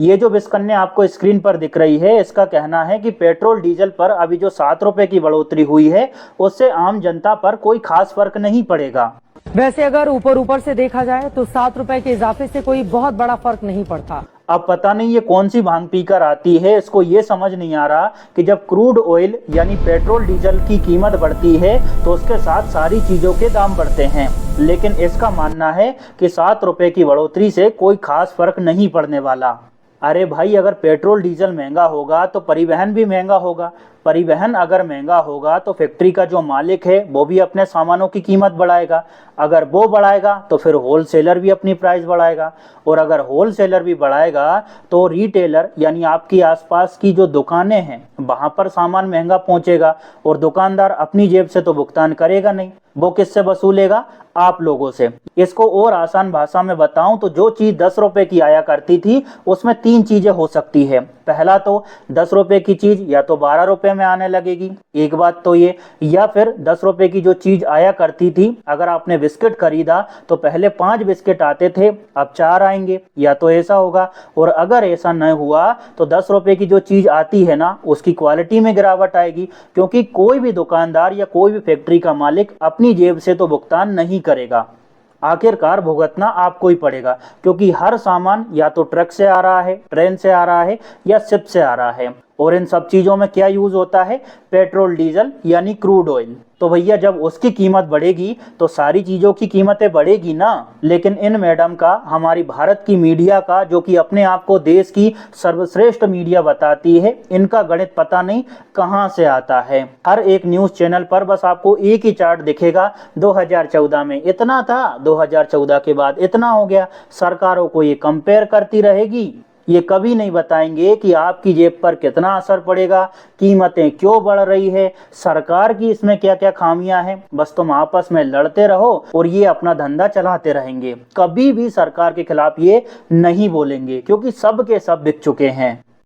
ये जो विस्कन्या आपको स्क्रीन पर दिख रही है, इसका कहना है कि पेट्रोल डीजल पर अभी जो 7 रुपए की बढ़ोतरी हुई है उससे आम जनता पर कोई खास फर्क नहीं पड़ेगा। वैसे अगर ऊपर से देखा जाए तो 7 रुपए के इजाफे से कोई बहुत बड़ा फर्क नहीं पड़ता। अब पता नहीं ये कौन सी भांग पीकर आती है, इसको ये समझ नहीं आ रहा कि जब क्रूड ऑयल यानी पेट्रोल डीजल की कीमत बढ़ती है तो उसके साथ सारी चीज़ों के दाम बढ़ते हैं, लेकिन इसका मानना है कि 7 रुपए की बढ़ोतरी से कोई खास फर्क नहीं पड़ने वाला। अरे भाई, अगर पेट्रोल डीजल महंगा होगा तो परिवहन भी महंगा होगा। परिवहन अगर महंगा होगा तो फैक्ट्री का जो मालिक है वो भी अपने सामानों की कीमत बढ़ाएगा। अगर वो बढ़ाएगा तो फिर होलसेलर भी अपनी प्राइस बढ़ाएगा, और अगर होलसेलर भी बढ़ाएगा तो रिटेलर यानी आपकी आसपास की जो दुकानें हैं वहां पर सामान महंगा पहुंचेगा, और दुकानदार अपनी जेब से तो भुगतान करेगा नहीं, वो किससे वसूलेगा? आप लोगों से। इसको और आसान भाषा में बताऊं तो जो चीज 10 रुपए की आया करती थी उसमें 3 चीजें हो सकती है। पहला तो 10 रुपए की चीज या तो 12 रुपए में आने लगेगी, एक बात तो ये, या फिर 10 रुपए की जो चीज आया करती थी, अगर आपने बिस्किट खरीदा तो पहले 5 बिस्किट आते थे, अब 4 आएंगे, या तो ऐसा होगा। और अगर ऐसा न हुआ तो 10 रुपए की जो चीज आती है ना उसकी क्वालिटी में गिरावट आएगी, क्योंकि कोई भी दुकानदार या कोई भी फैक्ट्री का मालिक अपनी जेब से तो भुगतान नहीं करेगा, आखिरकार भुगतना आपको ही पड़ेगा, क्योंकि हर सामान या तो ट्रक से आ रहा है, ट्रेन से आ रहा है या शिप से आ रहा है, और इन सब चीजों में क्या यूज होता है? पेट्रोल डीजल यानी क्रूड ऑयल। तो भैया जब उसकी कीमत बढ़ेगी तो सारी चीजों की कीमतें बढ़ेगी ना। लेकिन इन मैडम का, हमारी भारत की मीडिया का, जो कि अपने आप को देश की सर्वश्रेष्ठ मीडिया बताती है, इनका गणित पता नहीं कहां से आता है। हर एक न्यूज चैनल पर बस आपको एक ही चार्ट दिखेगा, 2014 में इतना था, 2014 के बाद इतना हो गया। सरकारों को ये कंपेयर करती रहेगी, ये कभी नहीं बताएंगे कि आपकी जेब पर कितना असर पड़ेगा, कीमतें क्यों बढ़ रही है, सरकार की इसमें क्या क्या खामियां हैं। बस तुम आपस में लड़ते रहो और ये अपना धंधा चलाते रहेंगे, कभी भी सरकार के खिलाफ ये नहीं बोलेंगे, क्योंकि सब के सब बिक चुके हैं।